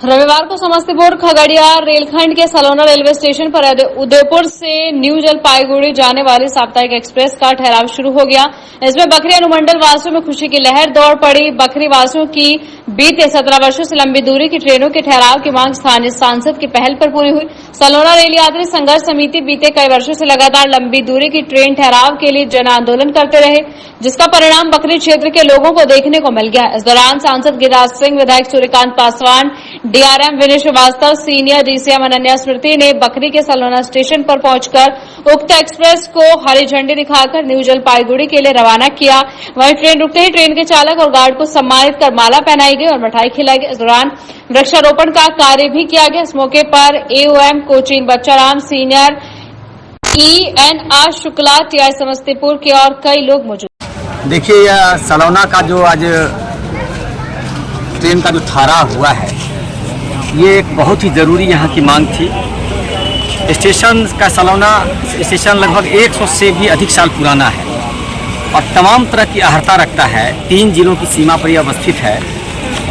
रविवार को समस्तीपुर खगड़िया रेलखंड के सलोना रेलवे स्टेशन पर उदयपुर से न्यू जलपाईगुड़ी जाने वाली साप्ताहिक एक्सप्रेस का ठहराव शुरू हो गया। इसमें बखरी अनुमंडल वासियों में खुशी की लहर दौड़ पड़ी। बखरी वासियों की बीते 17 वर्षों से लंबी दूरी की ट्रेनों के ठहराव की मांग स्थानीय सांसद की पहल पर पूरी हुई। सलोना रेल यात्री संघर्ष समिति बीते कई वर्षों से लगातार लंबी दूरी की ट्रेन ठहराव के लिए जन आंदोलन करते रहे, जिसका परिणाम बखरी क्षेत्र के लोगों को देखने को मिल गया। इस दौरान सांसद गिरिराज सिंह, विधायक सूर्यकांत पासवान, डीआरएम विनय श्रीवास्तव, सीनियर डीसीएम अनन्या स्मृति ने बखरी के सलोना स्टेशन पर पहुंचकर उक्त एक्सप्रेस को हरी झंडी दिखाकर न्यू जलपाईगुड़ी के लिए रवाना किया। वहीं ट्रेन रुकते ही ट्रेन के चालक और गार्ड को सम्मानित कर माला पहनाई गई और मिठाई खिलाई गई। इस दौरान वृक्षारोपण का कार्य भी किया गया। इस मौके पर AOM coaching Bachcharam, senior ENR Shukla, TI Samastipur के और कई लोग मौजूद। देखिए, यह सलोना का जो आज ट्रेन का जो ठहराव हुआ है, ये एक बहुत ही ज़रूरी यहाँ की मांग थी। स्टेशन का सलोना स्टेशन लगभग 100 से भी अधिक साल पुराना है और तमाम तरह की अहर्ता रखता है। 3 जिलों की सीमा पर यह अवस्थित है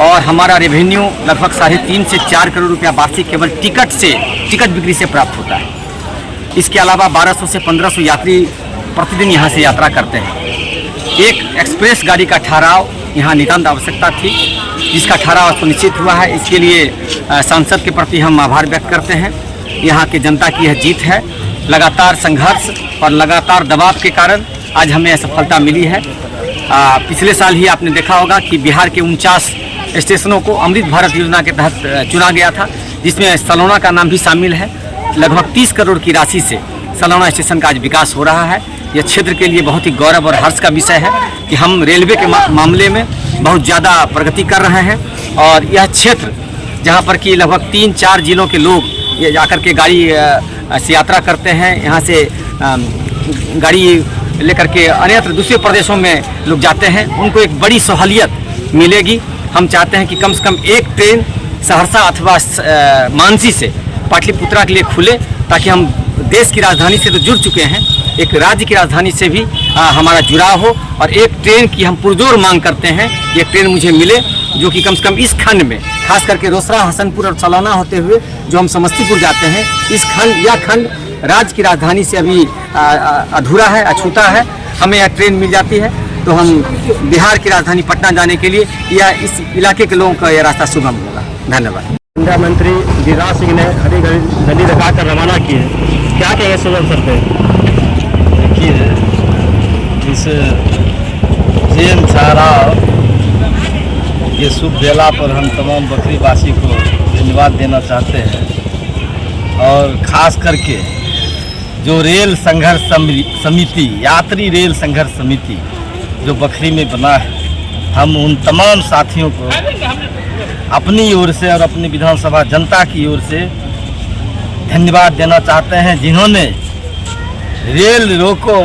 और हमारा रेवेन्यू लगभग 3.5 से 4 करोड़ रुपया वार्षिक केवल टिकट बिक्री से प्राप्त होता है। इसके अलावा 1200 से 1500 यात्री प्रतिदिन यहाँ से यात्रा करते हैं। एक एक्सप्रेस गाड़ी का ठहराव यहाँ नितांत आवश्यकता थी, जिसका ठहराव सुनिश्चित हुआ है। इसके लिए सांसद के प्रति हम आभार व्यक्त करते हैं। यहाँ की जनता की यह जीत है। लगातार संघर्ष और लगातार दबाव के कारण आज हमें यह सफलता मिली है। पिछले साल ही आपने देखा होगा कि बिहार के 49 स्टेशनों को अमृत भारत योजना के तहत चुना गया था, जिसमें सलोना का नाम भी शामिल है। लगभग 30 करोड़ की राशि से सलोना स्टेशन का आज विकास हो रहा है। यह क्षेत्र के लिए बहुत ही गौरव और हर्ष का विषय है कि हम रेलवे के मामले में बहुत ज़्यादा प्रगति कर रहे हैं और यह क्षेत्र जहां पर कि लगभग 3-4 जिलों के लोग ये जाकर के गाड़ी से यात्रा करते हैं, यहां से गाड़ी लेकर के अन्यत्र दूसरे प्रदेशों में लोग जाते हैं, उनको एक बड़ी सहूलियत मिलेगी। हम चाहते हैं कि कम से कम एक ट्रेन सहरसा अथवा मानसी से पाटलिपुत्रा के लिए खुले, ताकि हम देश की राजधानी से तो जुड़ चुके हैं, एक राज्य की राजधानी से भी हमारा जुड़ाव हो और एक ट्रेन की हम पुरजोर मांग करते हैं। ये ट्रेन मुझे मिले जो कि कम से कम इस खंड में, खास करके रोसड़ा, हसनपुर और सलोना होते हुए जो हम समस्तीपुर जाते हैं, इस खंड यह खंड राज्य की राजधानी से अभी अधूरा है, अछूता है। हमें यह ट्रेन मिल जाती है तो हम बिहार की राजधानी पटना जाने के लिए या इस इलाके के लोगों का यह रास्ता सुगम होगा। धन्यवाद। केंद्रीय मंत्री गिरिराज सिंह ने हरी झंडी दिखाकर रवाना की है, क्या कहेंगे सुबह अवसर पे? देखिए, इस ट्रेन ठहराव ये शुभ बेला पर हम तमाम बखरीवासी को धन्यवाद देना चाहते हैं और ख़ास करके जो रेल संघर्ष समिति, यात्री रेल संघर्ष समिति जो बखरी में बना है, हम उन तमाम साथियों को अपनी ओर से और अपनी विधानसभा जनता की ओर से धन्यवाद देना चाहते हैं, जिन्होंने रेल रोको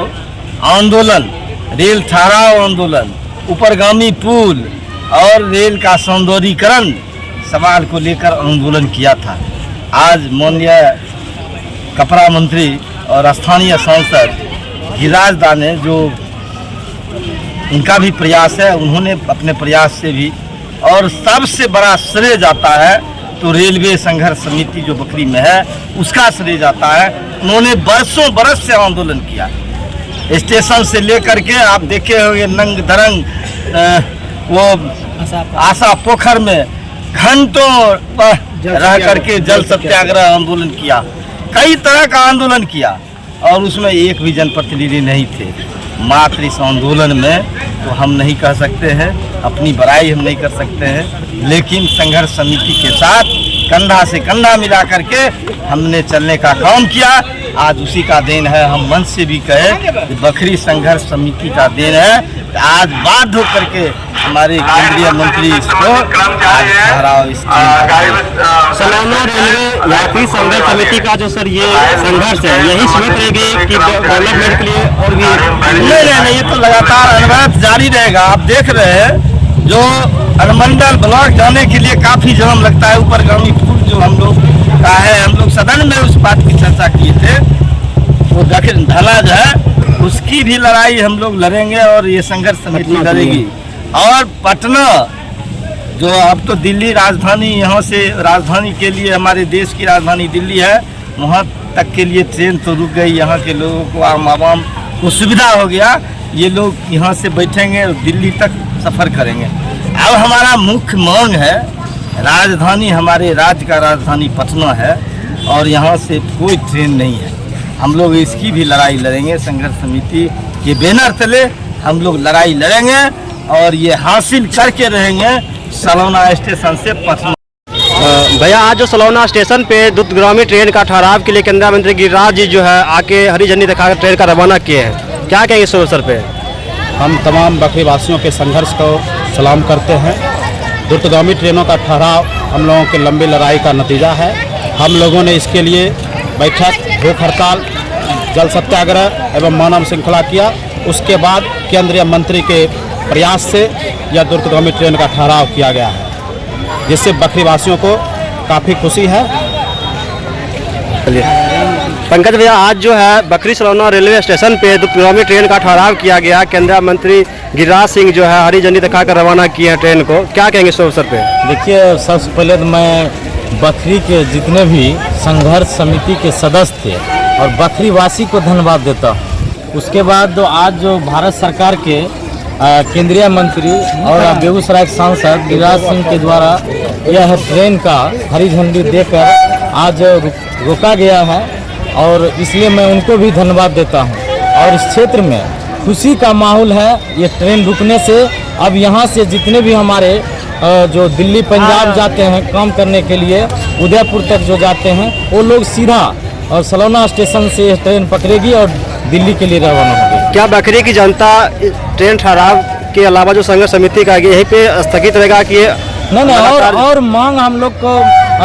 आंदोलन, रेल ठहराव आंदोलन, ऊपरगामी पुल और रेल का सौंदर्यीकरण सवाल को लेकर आंदोलन किया था। आज माननीय कपड़ा मंत्री और स्थानीय सांसद गिरिराज दा ने, जो उनका भी प्रयास है, उन्होंने अपने प्रयास से भी, और सबसे बड़ा श्रेय जाता है तो रेलवे संघर्ष समिति जो बखरी में है उसका श्रेय जाता है। उन्होंने बरसों बरस से आंदोलन किया, स्टेशन से लेकर के आप देखे होंगे नंग धरंग वो आशा पोखर में घंटों रह करके जल सत्याग्रह आंदोलन किया, कई तरह का आंदोलन किया और उसमें एक भी जनप्रतिनिधि नहीं थे। मात्र इस आंदोलन में तो हम नहीं कह सकते हैं, अपनी बड़ाई हम नहीं कर सकते हैं, लेकिन संघर्ष समिति के साथ कंधा से कंधा मिला करके हमने चलने का काम किया। आज उसी का देन है। हम मन से भी कहे बखरी संघर्ष समिति का देन है। आज बाध्य होकर के हमारे केंद्रीय मंत्री इसको ठहराव सलोना रेलवे यात्री संघर्ष समिति का जो सर ये संघर्ष है, यही सीमित रहेगी कि डेवलपमेंट के लिए और भी? नहीं, ये तो लगातार अनवरत जारी रहेगा। आप देख रहे हैं जो अनुमंडल ब्लॉक जाने के लिए काफ़ी जाम लगता है। ऊपरगामी पुल जो हम लोग का है, हम लोग सदन में उस बात की चर्चा किए थे, वो दक्षिण ढला जो है उसकी भी लड़ाई हम लोग लड़ेंगे और ये संघर्ष समिति लड़ेगी। और पटना जो अब तो दिल्ली राजधानी, यहाँ से राजधानी के लिए हमारे देश की राजधानी दिल्ली है, वहाँ तक के लिए ट्रेन तो रुक गई। यहाँ के लोगों को, आवाम को सुविधा हो गया, ये लोग यहाँ से बैठेंगे और दिल्ली तक सफ़र करेंगे। अब हमारा मुख्य मांग है, राजधानी हमारे राज्य का राजधानी पटना है और यहाँ से कोई ट्रेन नहीं है। हम लोग इसकी भी लड़ाई लड़ेंगे, संघर्ष समिति के बैनर तले हम लोग लड़ाई लड़ेंगे और ये हासिल करके रहेंगे सलौना स्टेशन से पटना। भैया, आज जो सलौना स्टेशन पे द्रुतगामी ट्रेन का ठहराव के लिए केंद्रीय मंत्री गिरिराज जी जो है आके हरी झंडी दिखाकर ट्रेन का रवाना किए हैं, क्या कहेंगे इस अवसर पे? हम तमाम बकरी वासियों के संघर्ष को सलाम करते हैं। द्रुतगामी ट्रेनों का ठहराव हम लोगों के लंबी लड़ाई का नतीजा है। हम लोगों ने इसके लिए बैठक, भूख हड़ताल, जल सत्याग्रह एवं मानव श्रृंखला किया। उसके बाद केंद्रीय मंत्री के प्रयास से यह द्रुतगामी ट्रेन का ठहराव किया गया है, जिससे बकरी वासियों को काफ़ी खुशी है। पंकज भैया, आज जो है बकरी सलौना रेलवे स्टेशन पे द्रुतगामी ट्रेन का ठहराव किया गया, केंद्रीय मंत्री गिरिराज सिंह जो है हरी झंडी दिखाकर रवाना किए हैं ट्रेन को, क्या कहेंगे इस अवसर पे? देखिए, सबसे पहले तो मैं बकरी के जितने भी संघर्ष समिति के सदस्य थे और बकरी वासी को धन्यवाद देता हूँ। उसके बाद जो आज जो भारत सरकार के केंद्रीय मंत्री और बेगूसराय के सांसद गिरिराज सिंह के द्वारा यह ट्रेन का हरी झंडी देकर आज रोका गया है और इसलिए मैं उनको भी धन्यवाद देता हूं। और इस क्षेत्र में खुशी का माहौल है ये ट्रेन रुकने से। अब यहां से जितने भी हमारे जो दिल्ली पंजाब जाते हैं काम करने के लिए, उदयपुर तक जो जाते हैं, वो लोग सीधा और सलौना स्टेशन से ये ट्रेन पकड़ेगी और दिल्ली के लिए रवाना होगी। क्या बकरी की जनता ट्रेन ठहराव के अलावा जो संघर्ष समिति का यहीं पे स्थगित रहेगा कि नहीं, और मांग हम लोग को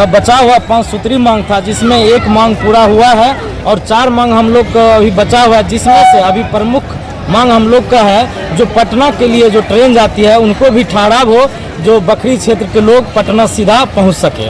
बचा हुआ 5 सूत्री मांग था, जिसमें एक मांग पूरा हुआ है और 4 मांग हम लोग को अभी बचा हुआ है, जिसमें से अभी प्रमुख मांग हम लोग का है जो पटना के लिए जो ट्रेन जाती है उनको भी ठहराव हो, जो बकरी क्षेत्र के लोग पटना सीधा पहुंच सके।